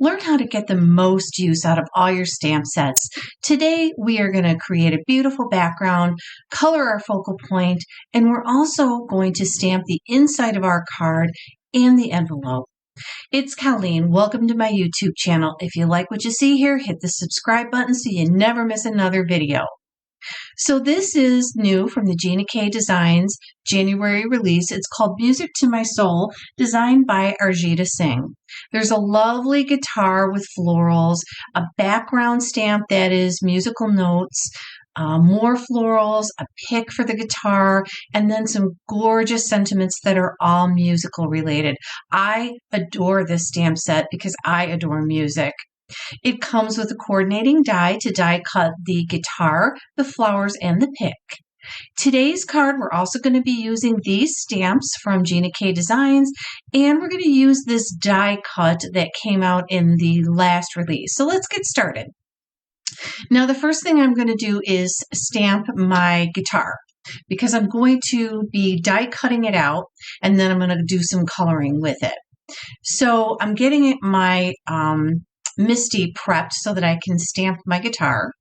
Learn how to get the most use out of all your stamp sets. Today, we are going to create a beautiful background, color our focal point, and we're also going to stamp the inside of our card and the envelope. It's Colleen. Welcome to my YouTube channel. If you like what you see here, hit the subscribe button so you never miss another video. So this is new from the Gina K Designs January release. It's called Music to My Soul, designed by Arjita Singh. There's a lovely guitar with florals, a background stamp that is musical notes, more florals, a pick for the guitar, and then some gorgeous sentiments that are all musical related. I adore this stamp set because I adore music. It comes with a coordinating die to die cut the guitar, the flowers, and the pick. Today's card, we're also going to be using these stamps from Gina K Designs, and we're going to use this die cut that came out in the last release. So let's get started. Now, the first thing I'm going to do is stamp my guitar because I'm going to be die cutting it out, and then I'm going to do some coloring with it. So I'm getting my Misty prepped so that I can stamp my guitar.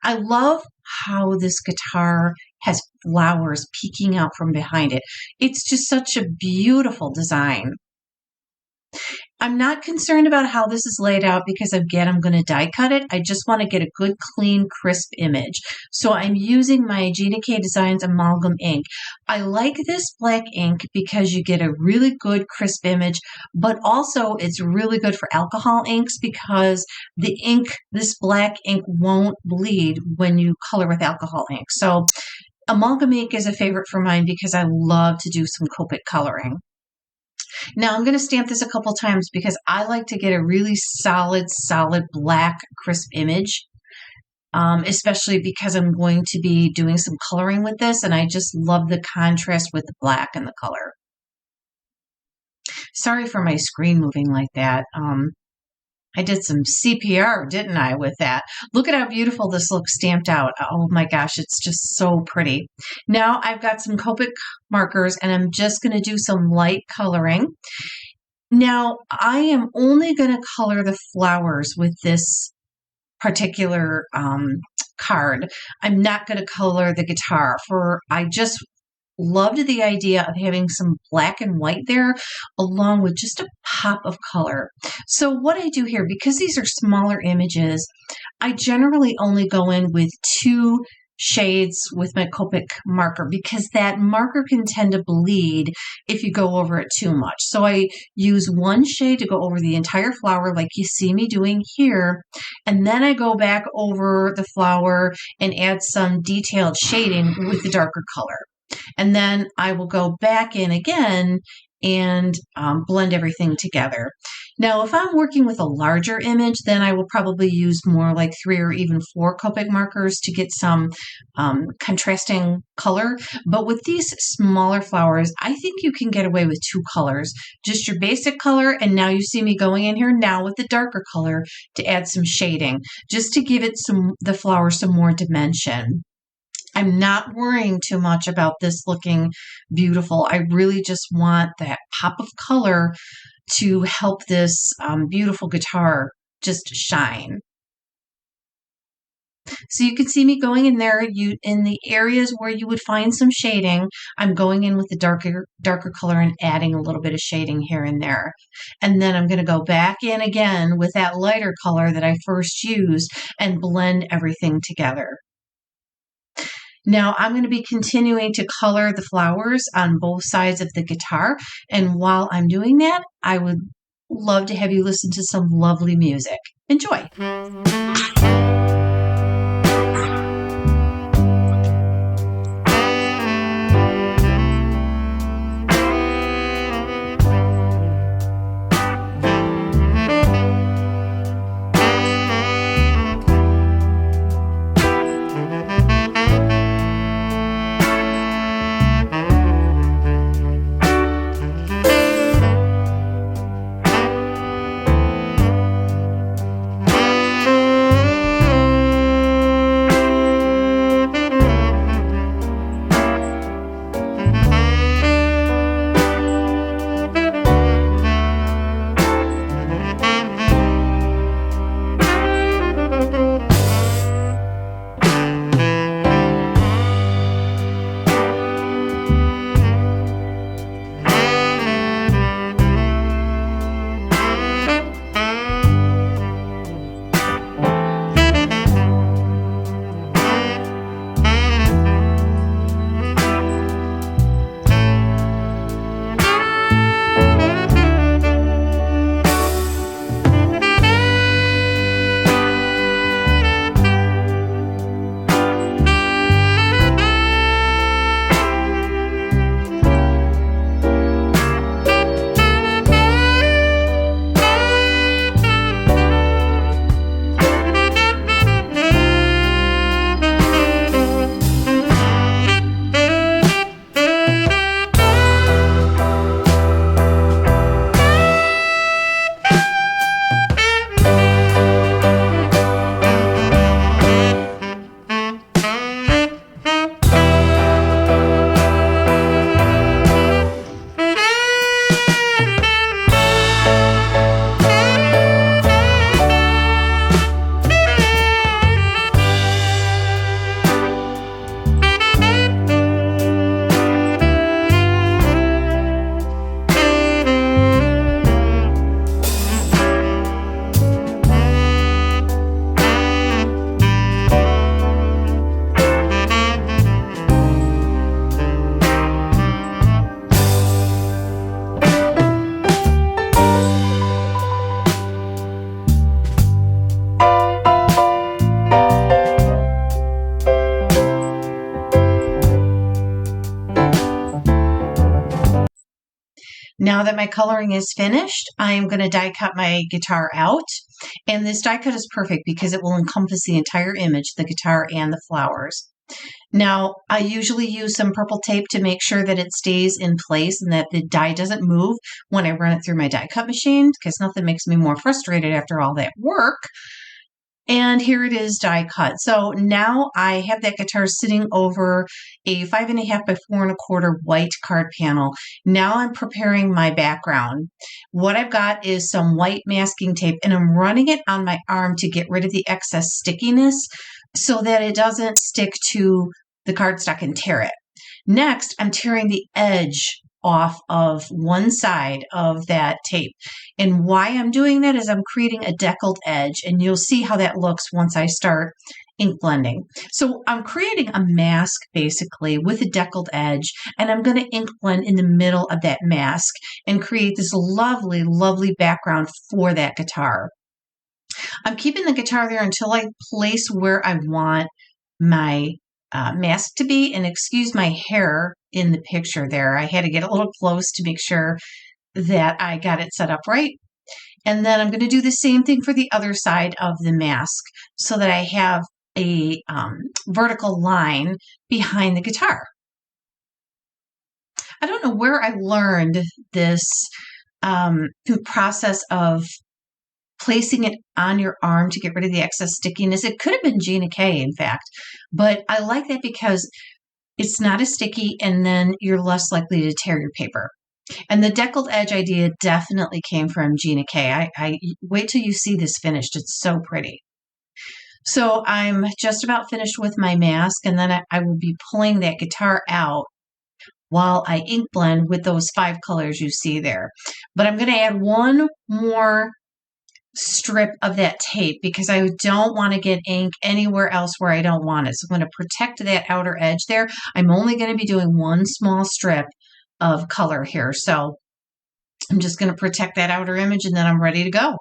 I love how this guitar has flowers peeking out from behind it. It's just such a beautiful design. I'm not concerned about how this is laid out because, again, I'm going to die cut it. I just want to get a good, clean, crisp image. So I'm using my Gina K Designs amalgam ink. I like this black ink because you get a really good, crisp image, but also it's really good for alcohol inks because the ink, this black ink, won't bleed when you color with alcohol ink. So amalgam ink is a favorite for mine because I love to do some Copic coloring. Now I'm going to stamp this a couple times because I like to get a really solid black crisp image, especially because I'm going to be doing some coloring with this, and I just love the contrast with the black and the color. Sorry for my screen moving like that. I did some CPR, didn't I, with that? Look at how beautiful this looks stamped out. Oh my gosh, it's just so pretty. Now I've got some Copic markers and I'm just going to do some light coloring. Now I am only going to color the flowers with this particular card. I'm not going to color the guitar. I just loved the idea of having some black and white there along with just a pop of color. So what I do here, because these are smaller images, I generally only go in with 2 shades with my Copic marker because that marker can tend to bleed if you go over it too much. So I use 1 shade to go over the entire flower like you see me doing here, and then I go back over the flower and add some detailed shading with the darker color. And then I will go back in again and blend everything together. Now, if I'm working with a larger image, then I will probably use more like 3 or even 4 Copic markers to get some contrasting color. But with these smaller flowers, I think you can get away with 2 colors. Just your basic color, and now you see me going in here now with the darker color to add some shading, just to give it the flower some more dimension. I'm not worrying too much about this looking beautiful. I really just want that pop of color to help this beautiful guitar just shine. So you can see me going in there. In the areas where you would find some shading, I'm going in with the darker color and adding a little bit of shading here and there. And then I'm going to go back in again with that lighter color that I first used and blend everything together. Now I'm going to be continuing to color the flowers on both sides of the guitar, and while I'm doing that, I would love to have you listen to some lovely music. Enjoy! Now that my coloring is finished, I'm going to die cut my guitar out. And this die cut is perfect because it will encompass the entire image, the guitar and the flowers. Now, I usually use some purple tape to make sure that it stays in place and that the die doesn't move when I run it through my die cut machine, because nothing makes me more frustrated after all that work. And here it is die cut. So now I have that guitar sitting over a 5.5 by 4.25 white card panel. Now I'm preparing my background. What I've got is some white masking tape, and I'm running it on my arm to get rid of the excess stickiness so that it doesn't stick to the cardstock and tear it. Next, I'm tearing the edge off of one side of that tape. And why I'm doing that is I'm creating a deckled edge, and you'll see how that looks once I start ink blending. So I'm creating a mask basically with a deckled edge, and I'm going to ink blend in the middle of that mask and create this lovely, lovely background for that guitar. I'm keeping the guitar there until I place where I want my mask to be, and excuse my hair in the picture there. I had to get a little close to make sure that I got it set up right. And then I'm going to do the same thing for the other side of the mask so that I have a vertical line behind the guitar. I don't know where I learned this process of placing it on your arm to get rid of the excess stickiness. It could have been Gina K, in fact, but I like that because it's not as sticky, and then you're less likely to tear your paper. And the deckled edge idea definitely came from Gina K. I wait till you see this finished. It's so pretty. So I'm just about finished with my mask, and then I will be pulling that guitar out while I ink blend with those 5 colors you see there. But I'm going to add one more strip of that tape because I don't want to get ink anywhere else where I don't want it. So I'm going to protect that outer edge there. I'm only going to be doing one small strip of color here. So I'm just going to protect that outer image, and then I'm ready to go.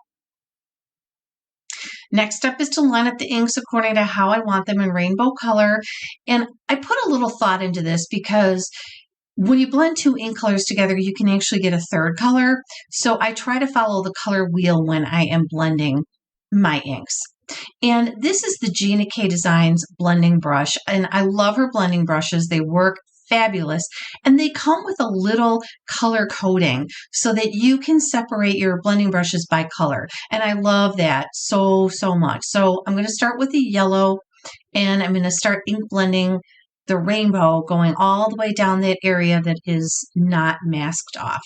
Next step is to line up the inks according to how I want them in rainbow color. And I put a little thought into this because when you blend 2 ink colors together, you can actually get a third color. So I try to follow the color wheel when I am blending my inks. And this is the Gina K Designs blending brush. And I love her blending brushes. They work fabulous. And they come with a little color coding so that you can separate your blending brushes by color. And I love that so, so much. So I'm going to start with the yellow, and I'm going to start ink blending the rainbow going all the way down that area that is not masked off.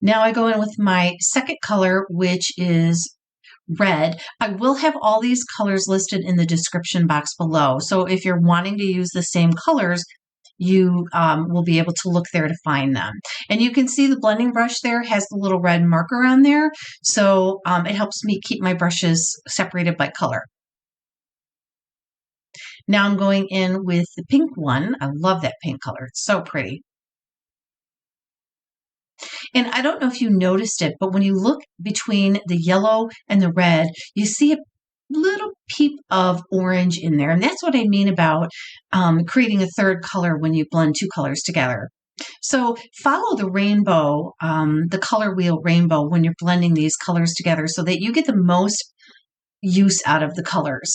Now I go in with my second color, which is red. I will have all these colors listed in the description box below. So if you're wanting to use the same colors, you will be able to look there to find them. And you can see the blending brush there has the little red marker on there. So it helps me keep my brushes separated by color. Now I'm going in with the pink one. I love that pink color. It's so pretty. And I don't know if you noticed it, but when you look between the yellow and the red, you see a little peep of orange in there. And that's what I mean about creating a third color when you blend 2 colors together. So follow the rainbow, the color wheel rainbow when you're blending these colors together so that you get the most use out of the colors.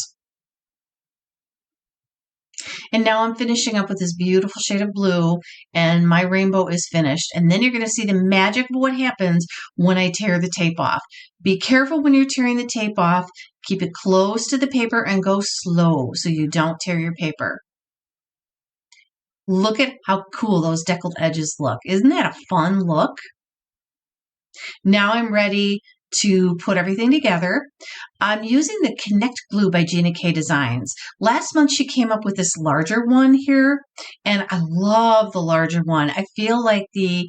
And now I'm finishing up with this beautiful shade of blue, and my rainbow is finished. And then you're going to see the magic of what happens when I tear the tape off. Be careful when you're tearing the tape off. Keep it close to the paper and go slow so you don't tear your paper. Look at how cool those deckled edges look. Isn't that a fun look? Now I'm ready to put everything together. I'm using the Connect glue by Gina K Designs. Last month she came up with this larger one here, and I love the larger one. I feel like the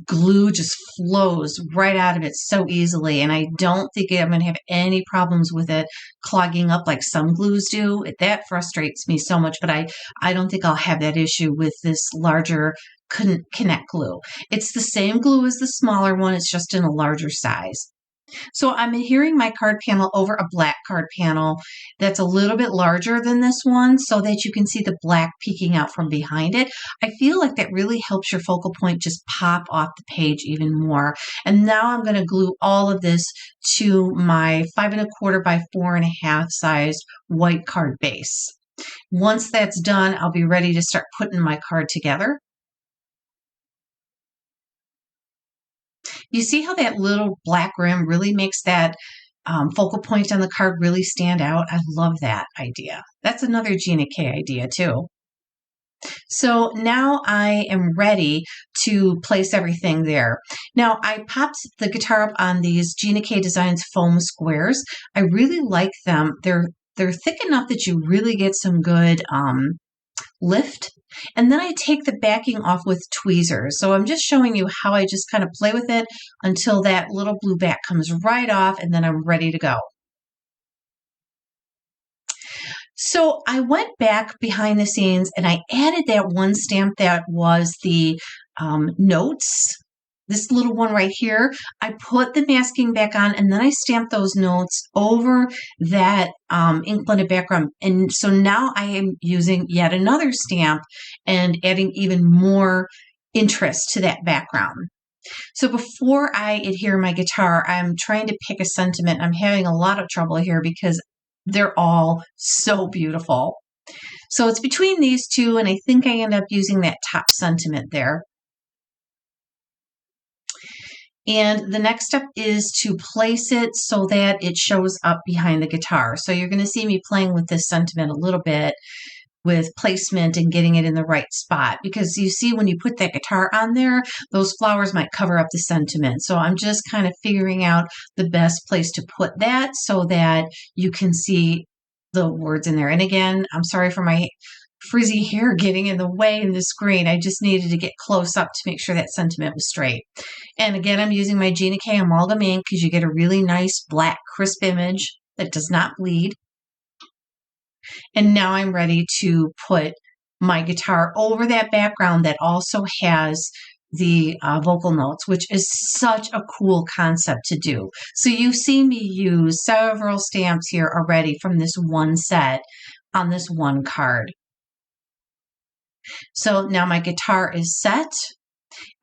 glue just flows right out of it so easily, and I don't think I'm going to have any problems with it clogging up like some glues do. That frustrates me so much, but I don't think I'll have that issue with this larger Connect glue. It's the same glue as the smaller one, it's just in a larger size. So I'm adhering my card panel over a black card panel that's a little bit larger than this one so that you can see the black peeking out from behind it. I feel like that really helps your focal point just pop off the page even more. And now I'm going to glue all of this to my 5¼ by 4½ size white card base. Once that's done, I'll be ready to start putting my card together. You see how that little black rim really makes that focal point on the card really stand out? I love that idea. That's another Gina K idea too. So now I am ready to place everything there. Now I popped the guitar up on these Gina K Designs foam squares. I really like them. They're thick enough that you really get some good lift. And then I take the backing off with tweezers. So I'm just showing you how I just kind of play with it until that little blue back comes right off, and then I'm ready to go. So I went back behind the scenes and I added that one stamp that was the notes. This little one right here, I put the masking back on and then I stamped those notes over that ink blended background. And so now I am using yet another stamp and adding even more interest to that background. So before I adhere my guitar, I'm trying to pick a sentiment. I'm having a lot of trouble here because they're all so beautiful. So it's between these two, and I think I end up using that top sentiment there. And the next step is to place it so that it shows up behind the guitar. So you're going to see me playing with this sentiment a little bit with placement and getting it in the right spot, because you see when you put that guitar on there, those flowers might cover up the sentiment. So I'm just kind of figuring out the best place to put that so that you can see the words in there. And again, I'm sorry for my frizzy hair getting in the way in the screen. I just needed to get close up to make sure that sentiment was straight. And again, I'm using my Gina K Amalgam ink because you get a really nice black crisp image that does not bleed. And now I'm ready to put my guitar over that background that also has the vocal notes, which is such a cool concept to do. So you've seen me use several stamps here already from this one set on this one card. So now my guitar is set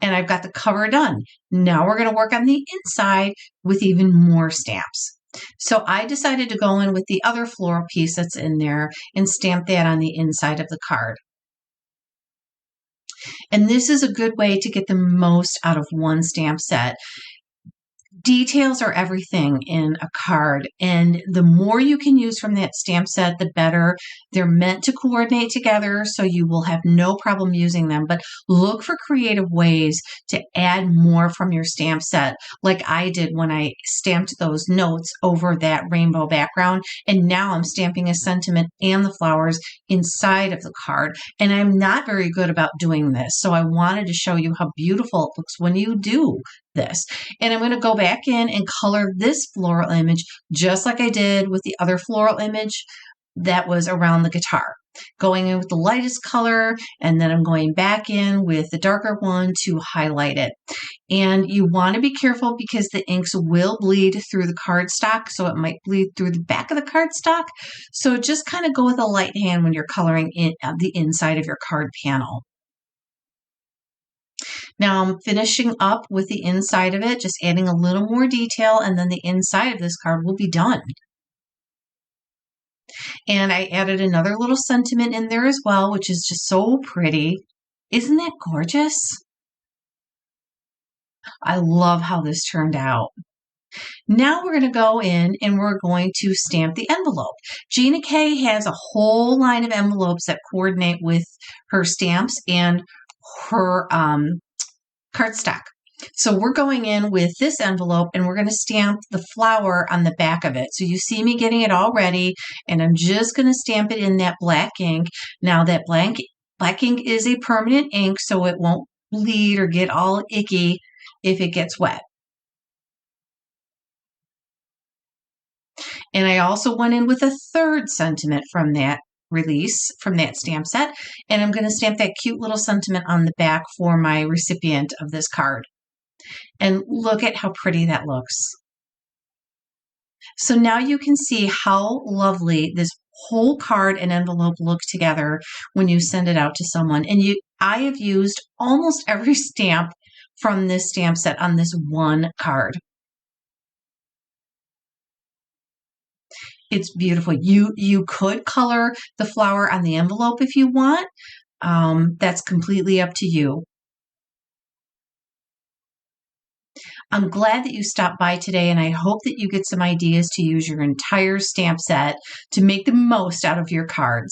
and I've got the cover done. Now we're going to work on the inside with even more stamps. So I decided to go in with the other floral piece that's in there and stamp that on the inside of the card. And this is a good way to get the most out of one stamp set. Details are everything in a card, and the more you can use from that stamp set, the better. They're meant to coordinate together, so you will have no problem using them, but look for creative ways to add more from your stamp set, like I did when I stamped those notes over that rainbow background, and now I'm stamping a sentiment and the flowers inside of the card, and I'm not very good about doing this, so I wanted to show you how beautiful it looks when you do this. And I'm going to go back in and color this floral image just like I did with the other floral image that was around the guitar. Going in with the lightest color, and then I'm going back in with the darker one to highlight it. And you want to be careful because the inks will bleed through the cardstock, so it might bleed through the back of the cardstock. So just kind of go with a light hand when you're coloring in the inside of your card panel. Now I'm finishing up with the inside of it, just adding a little more detail, and then the inside of this card will be done. And I added another little sentiment in there as well, which is just so pretty. Isn't that gorgeous? I love how this turned out. Now we're going to go in and we're going to stamp the envelope. Gina K has a whole line of envelopes that coordinate with her stamps and her cardstock. So we're going in with this envelope and we're going to stamp the flower on the back of it. So you see me getting it all ready, and I'm just going to stamp it in that black ink. Now that black ink is a permanent ink, so it won't bleed or get all icky if it gets wet. And I also went in with a third sentiment from that release, from that stamp set, and I'm going to stamp that cute little sentiment on the back for my recipient of this card. And look at how pretty that looks. So now you can see how lovely this whole card and envelope look together when you send it out to someone. And I have used almost every stamp from this stamp set on this one card. It's beautiful. You could color the flower on the envelope if you want. That's completely up to you. I'm glad that you stopped by today, and I hope that you get some ideas to use your entire stamp set to make the most out of your cards.